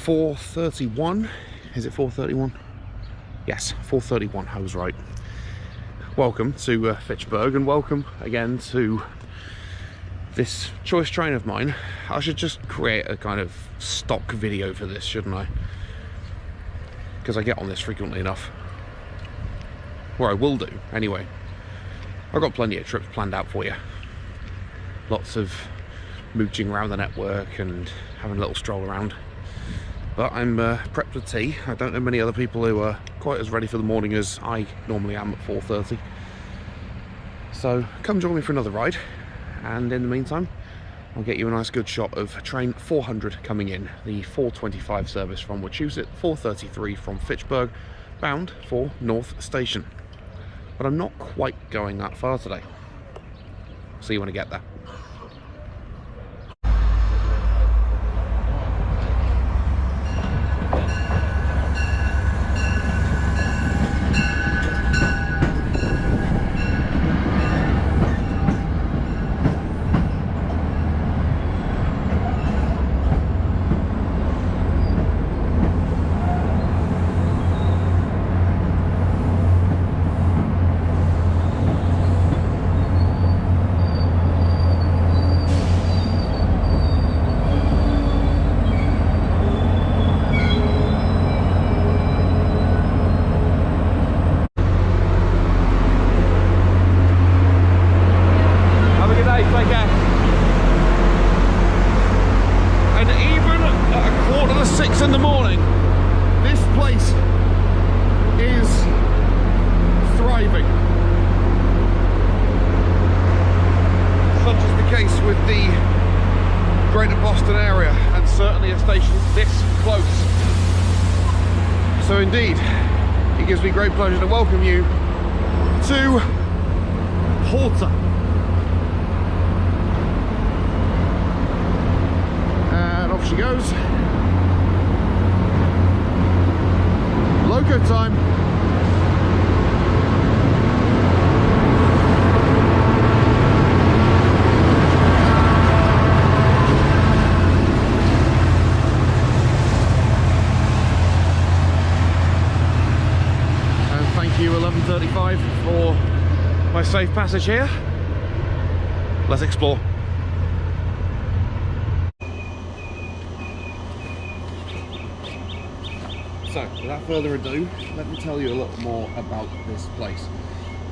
4:31. Is it 4:31? Yes, 4:31. I was right. Welcome to Fitchburg, and welcome again to this choice train of mine. I should just create a kind of stock video for this, shouldn't I? Because I get on this frequently enough. Or I will do, anyway. I've got plenty of trips planned out for you. Lots of mooching around the network and having a little stroll around. But I'm prepped with tea. I don't know many other people who are quite as ready for the morning as I normally am at 4:30. So come join me for another ride. And in the meantime, I'll get you a nice good shot of train 400 coming in, the 4:25 service from Wachusett, 4:33 from Fitchburg, bound for North Station. But I'm not quite going that far today. See you when I get there. In the morning, this place is thriving. Such is the case with the Greater Boston area, and certainly a station this close. So indeed, it gives me great pleasure to welcome you to PORTER. And off she goes. Loco time. And thank you 11:35 for my safe passage here. Let's explore. So, without further ado, let me tell you a little more about this place.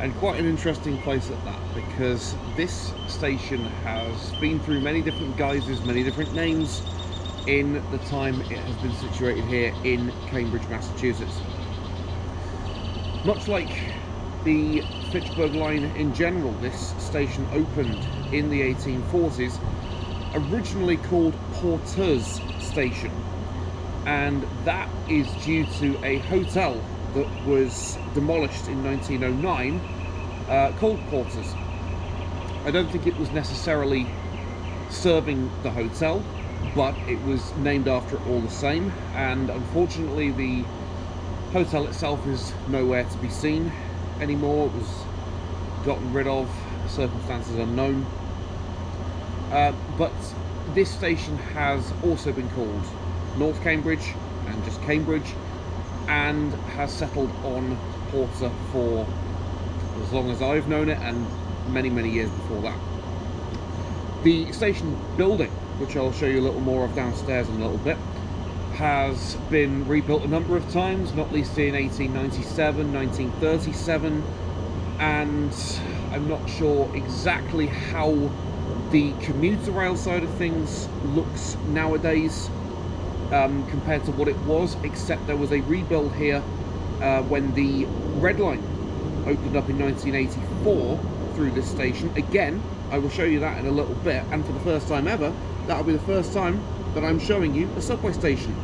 And quite an interesting place at that, because this station has been through many different guises, many different names in the time it has been situated here in Cambridge, Massachusetts. Much like the Fitchburg line in general, this station opened in the 1840s, originally called Porter's Station. And that is due to a hotel that was demolished in 1909 called Porter's. I don't think it was necessarily serving the hotel, but it was named after it all the same, and unfortunately the hotel itself is nowhere to be seen anymore. It was gotten rid of, circumstances unknown. But this station has also been called North Cambridge and just Cambridge, and has settled on Porter for as long as I've known it, and many years before that. The station building, which I'll show you a little more of downstairs in a little bit, has been rebuilt a number of times, not least in 1897, 1937, and I'm not sure exactly how the commuter rail side of things looks nowadays compared to what it was, except there was a rebuild here when the Red Line opened up in 1984 through this station. Again, I will show you that in a little bit, and for the first time ever, that'll be the first time that I'm showing you a subway station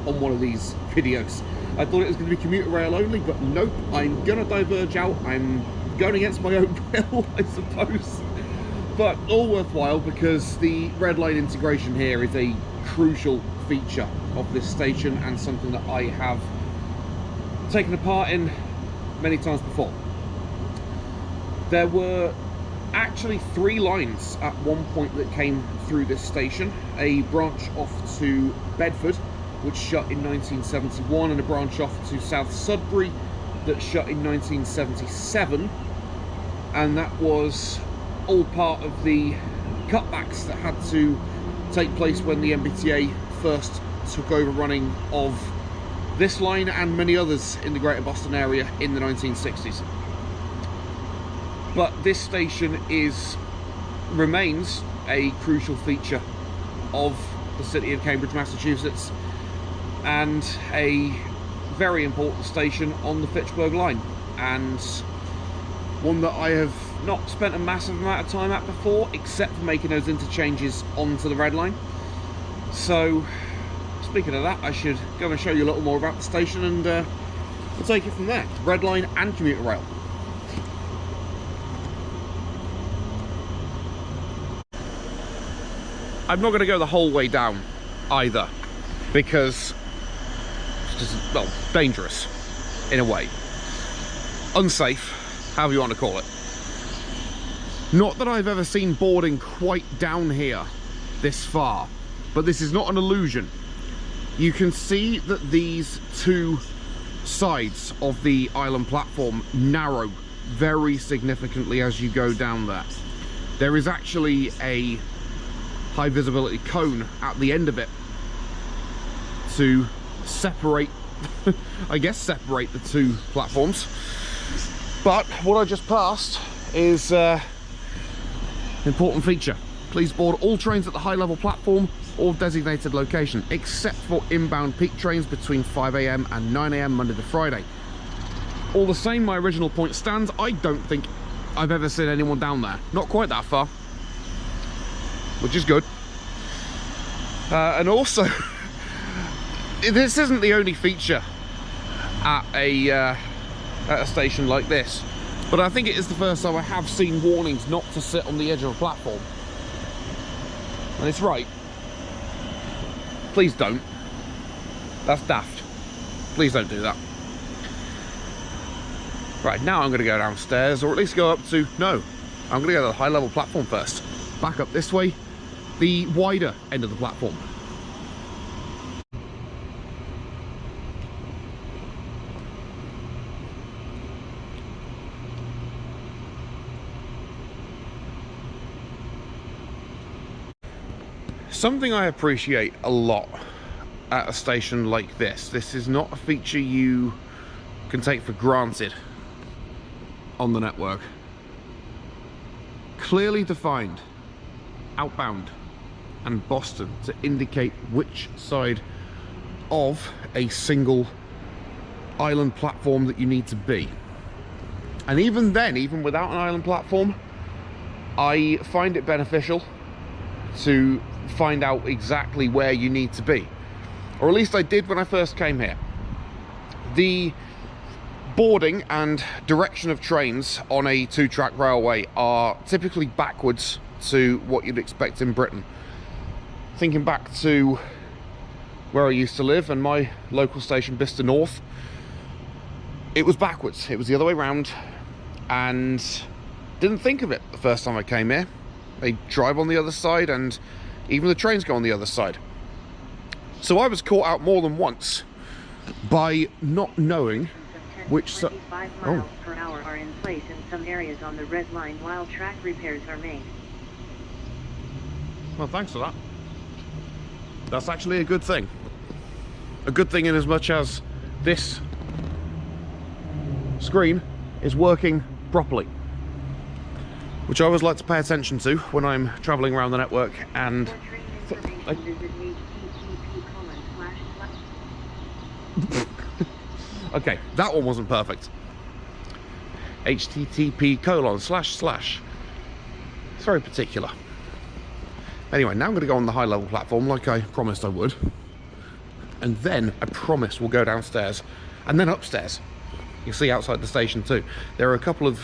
on one of these videos. I thought it was going to be commuter rail only, but nope, I'm going to diverge out. I'm going against my own will, I suppose. But all worthwhile, because the Red Line integration here is a crucial feature of this station, and something that I have taken a part in many times before. There were actually 3 lines at one point that came through this station. A branch off to Bedford which shut in 1971, and a branch off to South Sudbury that shut in 1977, and that was all part of the cutbacks that had to take place when the MBTA first took over running of this line and many others in the Greater Boston area in the 1960s. But this station remains a crucial feature of the city of Cambridge, Massachusetts, and a very important station on the Fitchburg line, and one that I have not spent a massive amount of time at before, except for making those interchanges onto the Red Line. So speaking of that, I should go and show you a little more about the station, and we'll take it from there. Red Line and commuter rail. I'm not going to go the whole way down either, because it's just, well, dangerous in a way. Unsafe, however you want to call it. Not that I've ever seen boarding quite down here this far, but this is not an illusion. You can see that these two sides of the island platform narrow very significantly as you go down there. There is actually a high visibility cone at the end of it to separate, I guess, separate the two platforms. But what I just passed is an important feature. Please board all trains at the high level platform or designated location, except for inbound peak trains between 5 AM and 9 AM Monday to Friday. All the same, my original point stands. I don't think I've ever seen anyone down there. Not quite that far, which is good. And also, this isn't the only feature at a station like this, but I think it is the first time I have seen warnings not to sit on the edge of a platform. And it's right. Please don't. That's daft. Please don't do that. Right, now I'm going to go downstairs, or at least go up to, no, I'm going to go to the high level platform first. Back up this way, the wider end of the platform. Something I appreciate a lot at a station like this is not a feature you can take for granted on the network. Clearly defined outbound and Boston to indicate which side of a single island platform that you need to be. And even then, even without an island platform, I find it beneficial to find out exactly where you need to be, or at least I did when I first came here. The boarding and direction of trains on a two-track railway are typically backwards to what you'd expect in Britain. Thinking back to where I used to live and my local station, Bicester North, it was backwards. It was the other way around, and didn't think of it the first time I came here. They drive on the other side, and even the trains go on the other side. So I was caught out more than once by not knowing which side. 25 miles per hour are in place in some areas on the Red Line while track repairs are made. Well, thanks for that. That's actually a good thing. A good thing in as much as this screen is working properly, which I always like to pay attention to when I'm travelling around the network. And okay, that one wasn't perfect. http:// it's very particular. Anyway, now I'm going to go on the high level platform like I promised I would, and then I promise we'll go downstairs and then upstairs. You'll see outside the station too. There are a couple of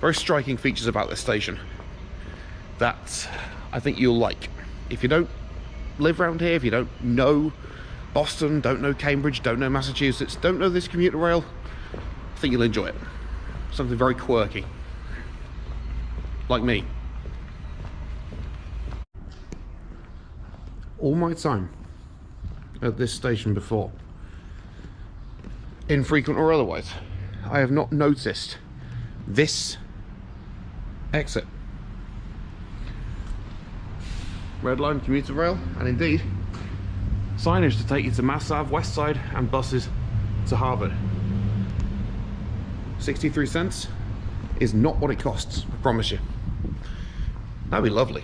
very striking features about this station that I think you'll like. If you don't live around here, if you don't know Boston, don't know Cambridge, don't know Massachusetts, don't know this commuter rail, I think you'll enjoy it. Something very quirky, like me. All my time at this station before, infrequent or otherwise, I have not noticed this exit. Red Line Commuter Rail, and indeed signage to take you to Mass Ave, West Side, and buses to Harvard. 63 cents is not what it costs, I promise you. That'd be lovely.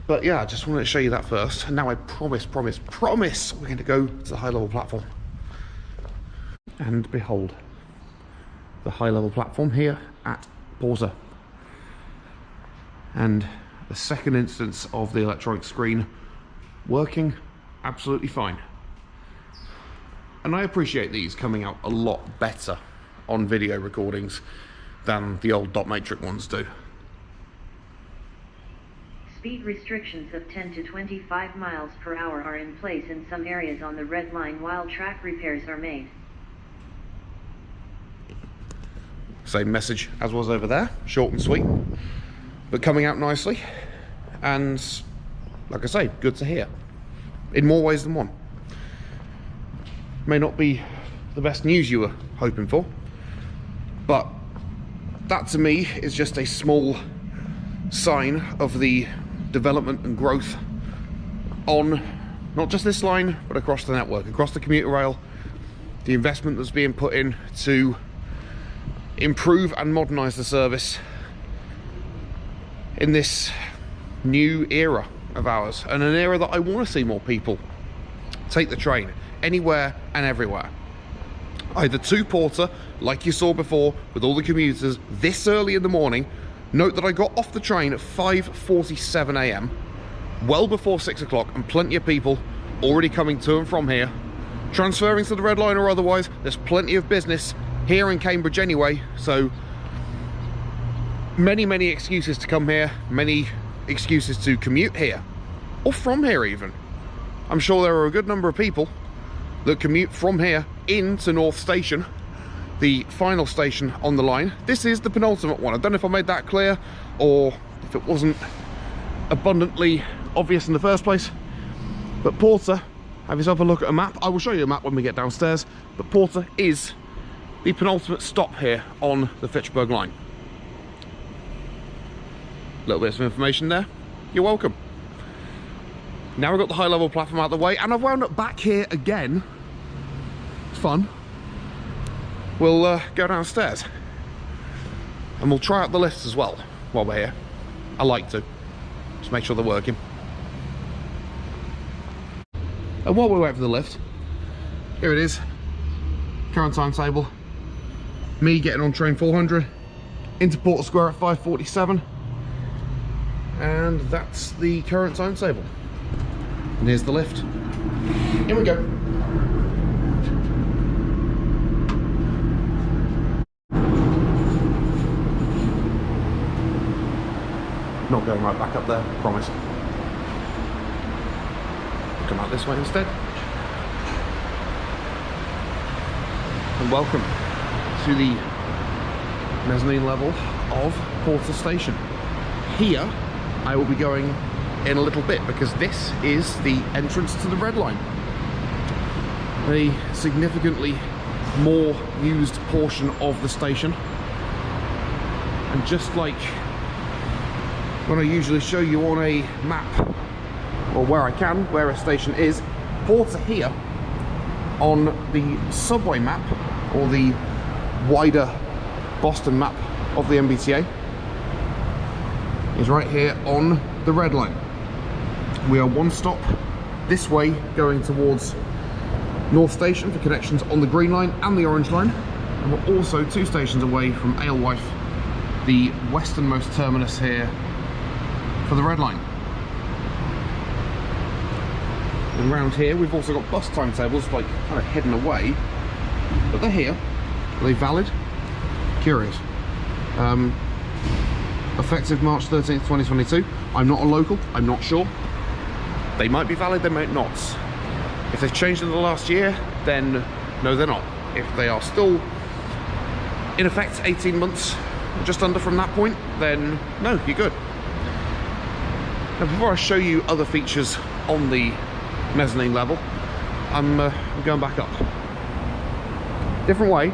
But yeah, I just wanted to show you that first, and now I promise we're going to go to the high level platform. And behold, the high level platform here at PORTER. And the second instance of the electronic screen working absolutely fine. And I appreciate these coming out a lot better on video recordings than the old dot matrix ones do. Speed restrictions of 10 to 25 miles per hour are in place in some areas on the Red Line while track repairs are made. Same message as was over there, short and sweet, but coming out nicely, and like I say, good to hear in more ways than one. May not be the best news you were hoping for, but that to me is just a small sign of the development and growth on not just this line but across the network, across the commuter rail, the investment that's being put in to improve and modernise the service in this new era of ours, and an era that I want to see more people take the train anywhere and everywhere, either to PORTER like you saw before with all the commuters this early in the morning. Note that I got off the train at 5:47 AM, well before 6 o'clock, and plenty of people already coming to and from here, transferring to the Red Line or otherwise. There's plenty of business here in Cambridge anyway, so many excuses to come here, many excuses to commute here, or from here even. I'm sure there are a good number of people that commute from here into North Station, the final station on the line. This is the penultimate one. I don't know if I made that clear, or if it wasn't abundantly obvious in the first place, but PORTER, have yourself a look at a map. I will show you a map when we get downstairs, but PORTER is the penultimate stop here on the Fitchburg line. A little bit of information there, you're welcome. Now we've got the high level platform out of the way, and I've wound up back here again. It's fun. We'll go downstairs and we'll try out the lifts as well while we're here. I like to, just make sure they're working. And while we wait for the lift, here it is, current timetable. Me getting on train 400 into Porter Square at 5:47, and that's the current timetable. And here's the lift. Here we go. Not going right back up there, promise. Come out this way instead. And welcome to the mezzanine level of PORTER Station. Here I will be going in a little bit because this is the entrance to the Red Line. A significantly more used portion of the station. And just like when I usually show you on a map, or where I can, where a station is, PORTER here on the subway map, or the wider Boston map of the MBTA, is right here on the Red Line. We are one stop this way going towards North Station for connections on the Green Line and the Orange Line, and we're also 2 stations away from Alewife, the westernmost terminus here for the Red Line. And around here we've also got bus timetables like kind of hidden away, but they're here. Are they valid? Curious. Effective March 13th 2022. I'm not a local, I'm not sure. They might be valid, they might not. If they've changed in the last year, then no, they're not. If they are still in effect 18 months just under from that point, then no, you're good. Now, before I show you other features on the mezzanine level. I'm going back up. Different way.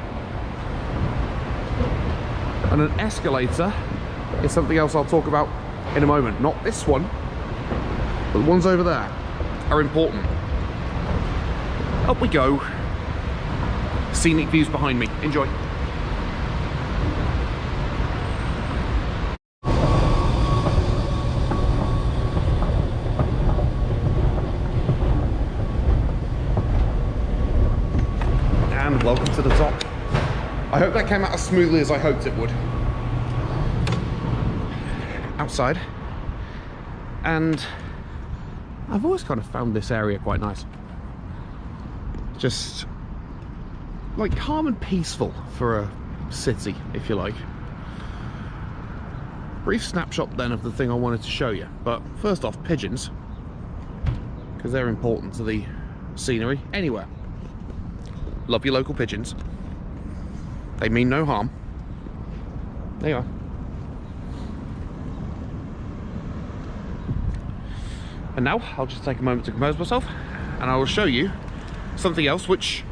And an escalator is something else I'll talk about in a moment. Not this one, but the ones over there are important. Up we go. Scenic views behind me. Enjoy. And welcome to the top. I hope that came out as smoothly as I hoped it would. Outside. And I've always kind of found this area quite nice. Just like calm and peaceful for a city, if you like. Brief snapshot then of the thing I wanted to show you. But first off, pigeons, because they're important to the scenery anywhere. Love your local pigeons. They mean no harm. There you are. And now I'll just take a moment to compose myself, and I will show you something else which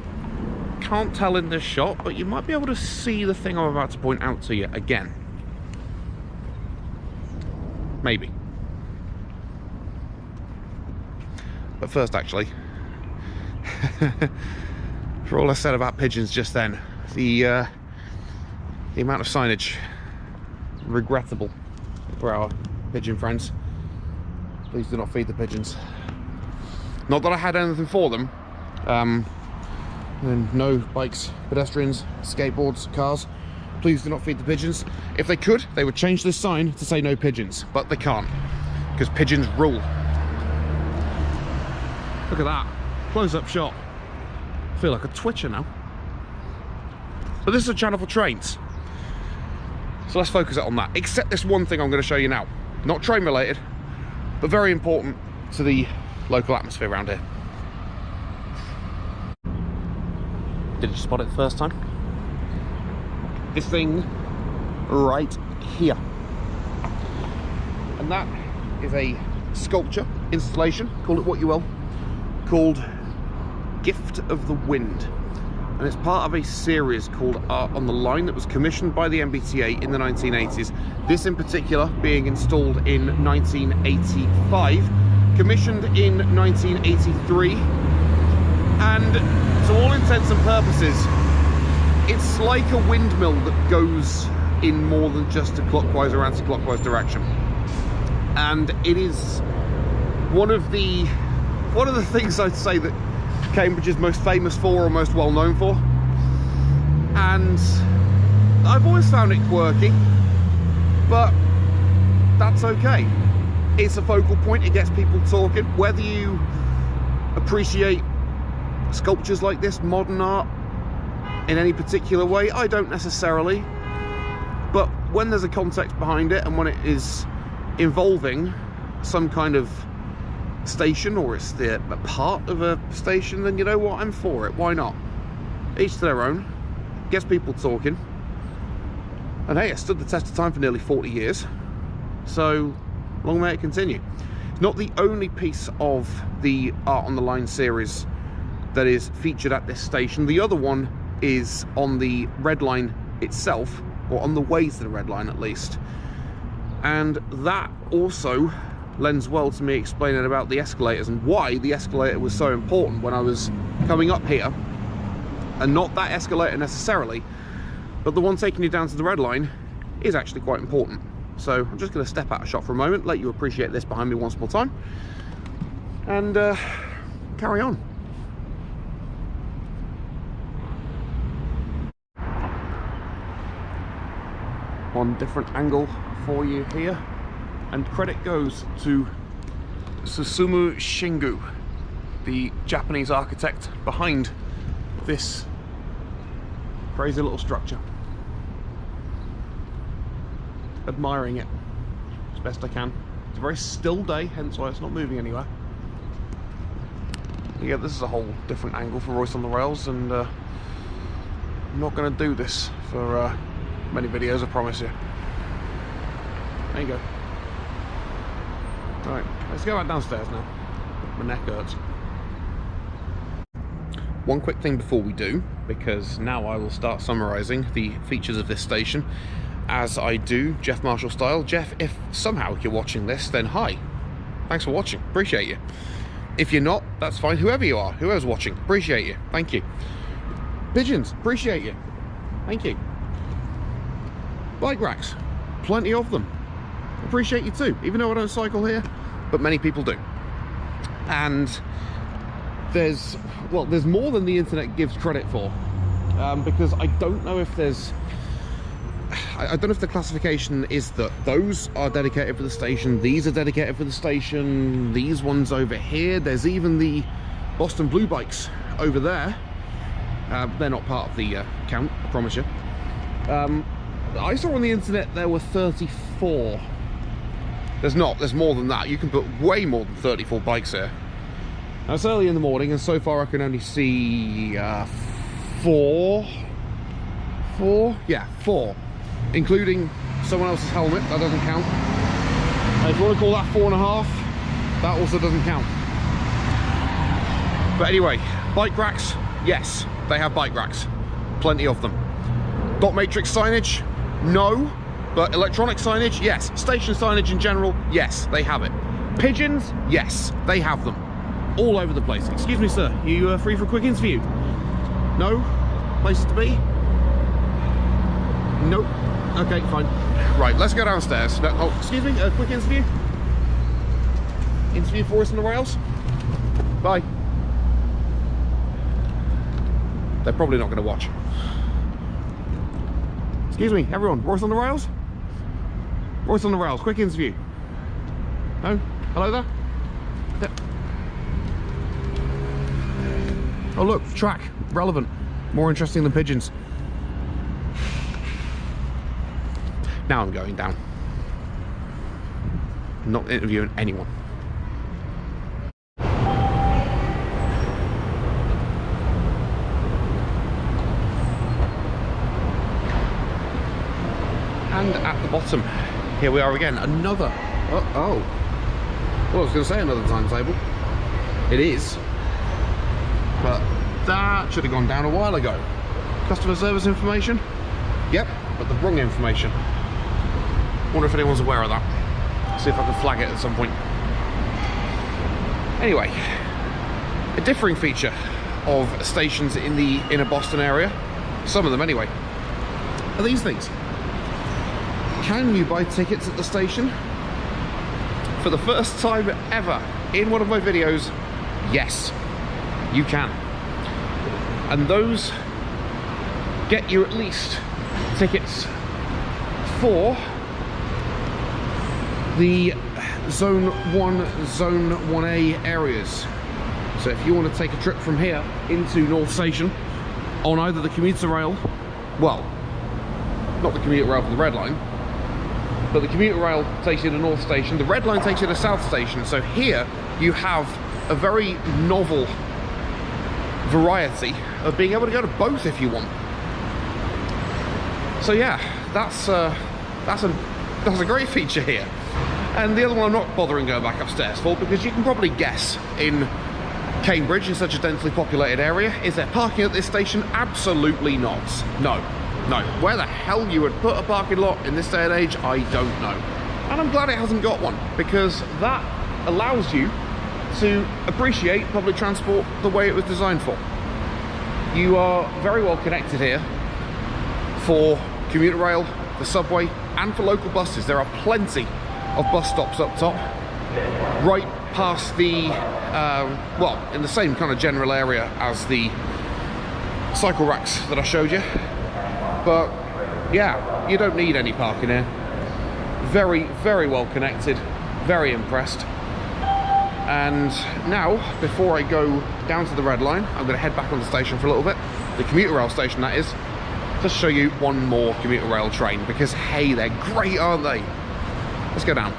can't tell in this shot, but you might be able to see the thing I'm about to point out to you again. Maybe. But first, actually, for all I said about pigeons just then, the amount of signage, regrettable for our pigeon friends. Please do not feed the pigeons. Not that I had anything for them. And no bikes, pedestrians, skateboards, cars. Please do not feed the pigeons. If they could, they would change this sign to say no pigeons, but they can't, because pigeons rule. Look at that, close-up shot. I feel like a twitcher now. But this is a channel for trains, so let's focus it on that. Except this one thing I'm going to show you now. Not train related, but very important to the local atmosphere around here. Did you spot it the first time? This thing right here. And that is a sculpture, installation, call it what you will, called Gift of the Wind. And it's part of a series called Art on the Line that was commissioned by the MBTA in the 1980s. This in particular being installed in 1985, commissioned in 1983, and to all intents and purposes, it's like a windmill that goes in more than just a clockwise or anti-clockwise direction. And it is one of the things I'd say that Cambridge is most famous for, or most well known for. And I've always found it quirky, but that's okay. It's a focal point, it gets people talking. Whether you appreciate sculptures like this, modern art, in any particular way, I don't necessarily. But when there's a context behind it, and when it is involving some kind of station, or it's a part of a station, then you know what, I'm for it. Why not? Each to their own. Gets people talking. And hey, it stood the test of time for nearly 40 years. So, long may it continue. It's not the only piece of the Art on the Line series that is featured at this station. The other one is on the Red Line itself, or on the way to the Red Line at least. And that also lends well to me explaining about the escalators and why the escalator was so important when I was coming up here. And not that escalator necessarily, but the one taking you down to the Red Line is actually quite important. So I'm just going to step out of shot for a moment, let you appreciate this behind me once more time, and carry on. One different angle for you here, and credit goes to Susumu Shingu, the Japanese architect behind this crazy little structure. Admiring it as best I can. It's a very still day, hence why it's not moving anywhere. Yeah, this is a whole different angle for Royce on the Rails, and I'm not going to do this for many videos, I promise you. There you go. Alright, let's go back downstairs now. my neck hurts. One quick thing before we do, because now I will start summarising the features of this station, as I do, Jeff Marshall style. Jeff, if somehow you're watching this, then hi. Thanks for watching, appreciate you. If you're not, that's fine, whoever you are, whoever's watching, appreciate you, thank you. Pigeons, appreciate you, thank you. Bike racks, plenty of them, appreciate you too, even though I don't cycle here, but many people do. And there's more than the internet gives credit for, because I don't know if there's, I don't know if the classification is that those are dedicated for the station, these are dedicated for the station, these ones over here, there's even the Boston Blue bikes over there. They're not part of the count, I promise you. I saw on the internet there were 34. There's not, there's more than that. You can put way more than 34 bikes here. Now it's early in the morning, and so far I can only see four, including someone else's helmet. That doesn't count. If you want to call that 4.5, that also doesn't count. But anyway, bike racks, yes, they have bike racks, plenty of them. Dot matrix signage, no, but electronic signage, yes. Station signage in general, yes, they have it. Pigeons, yes, they have them. All over the place. Excuse me, sir, you free for a quick interview? No? Places to be? Nope. Okay, fine. Right, let's go downstairs. No, oh, excuse me, a quick interview? Interview for us on the rails? Bye. They're probably not going to watch. Excuse me, everyone, Royce on the rails? Royce on the rails, quick interview. No? Hello there? Yep. Oh look, track, relevant, more interesting than pigeons. Now I'm going down. I'm not interviewing anyone. And at the bottom, here we are again, another, well, I was going to say another timetable. It is. But that should have gone down a while ago. Customer service information? Yep, but the wrong information. Wonder if anyone's aware of that. See if I can flag it at some point. Anyway, a differing feature of stations in the inner Boston area, some of them anyway, are these things. Can you buy tickets at the station? For the first time ever in one of my videos, yes. You can. And those get you at least tickets for the Zone 1, Zone 1A areas. So if you want to take a trip from here into North Station on either the commuter rail, well, not the commuter rail for the Red Line, but the commuter rail takes you to North Station, the Red Line takes you to South Station. So here you have a very novel variety of being able to go to both if you want. So yeah, that's a great feature here. And the other one I'm not bothering going back upstairs for, because you can probably guess in Cambridge, in such a densely populated area, is there parking at this station? Absolutely not. No. Where the hell you would put a parking lot in this day and age, I don't know. And I'm glad it hasn't got one, because that allows you to appreciate public transport the way it was designed for. You are very well connected here for commuter rail, the subway, and for local buses. There are plenty of bus stops up top, right past the, well, in the same kind of general area as the cycle racks that I showed you. But yeah, you don't need any parking here. Very, very well connected, very impressed. And now, before I go down to the Red Line, I'm going to head back on the station for a little bit, the commuter rail station that is, just show you one more commuter rail train, because hey, they're great, aren't they? Let's go down.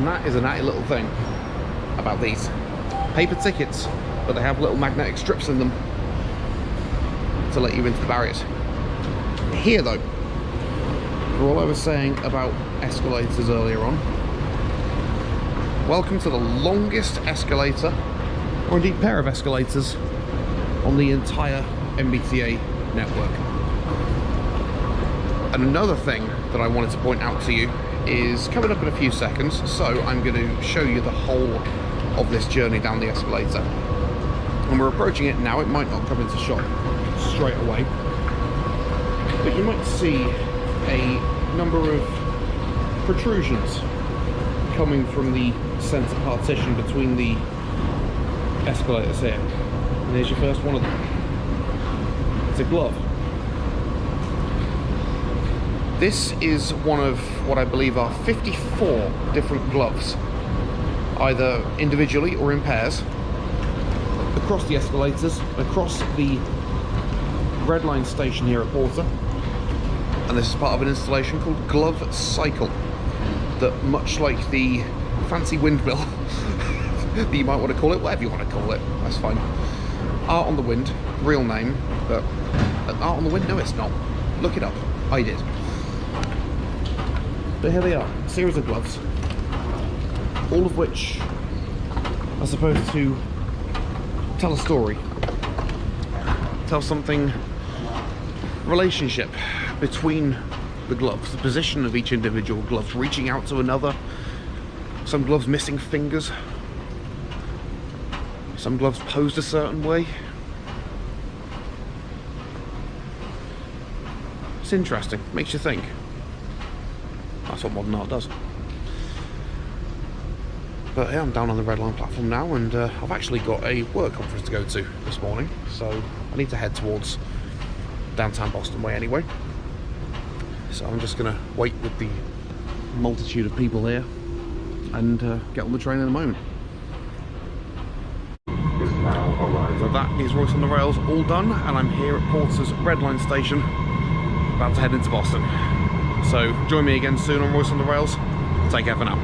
And that is a natty little thing about these. Paper tickets, but they have little magnetic strips in them to let you into the barriers. Here though, for all I was saying about escalators earlier on, welcome to the longest escalator, or indeed pair of escalators, on the entire MBTA network. And another thing that I wanted to point out to you is coming up in a few seconds, so I'm going to show you the whole of this journey down the escalator. And we're approaching it now. It might not come into shot straight away, but you might see a number of protrusions coming from the centre partition between the escalators here. And here's your first one of them. It's a glove. This is one of what I believe are 54 different gloves, either individually or in pairs, across the escalators, across the Red Line station here at Porter. And this is part of an installation called Glove Cycle, that, much like the fancy windmill that you might want to call it, whatever you want to call it, that's fine. Art on the Wind, real name, but Art on the Wind, no it's not. Look it up, I did. But here they are, a series of gloves, all of which are supposed to tell a story, tell something, relationship between the gloves, the position of each individual glove reaching out to another, some gloves missing fingers, some gloves posed a certain way. It's interesting, makes you think. That's what modern art does. But yeah, I'm down on the Red Line platform now, and I've actually got a work conference to go to this morning, so I need to head towards downtown Boston way anyway. So I'm just going to wait with the multitude of people here and get on the train in a moment. So that is Royce on the Rails all done, and I'm here at Porter's Red Line station, about to head into Boston. So join me again soon on Royce on the Rails. Take care for now.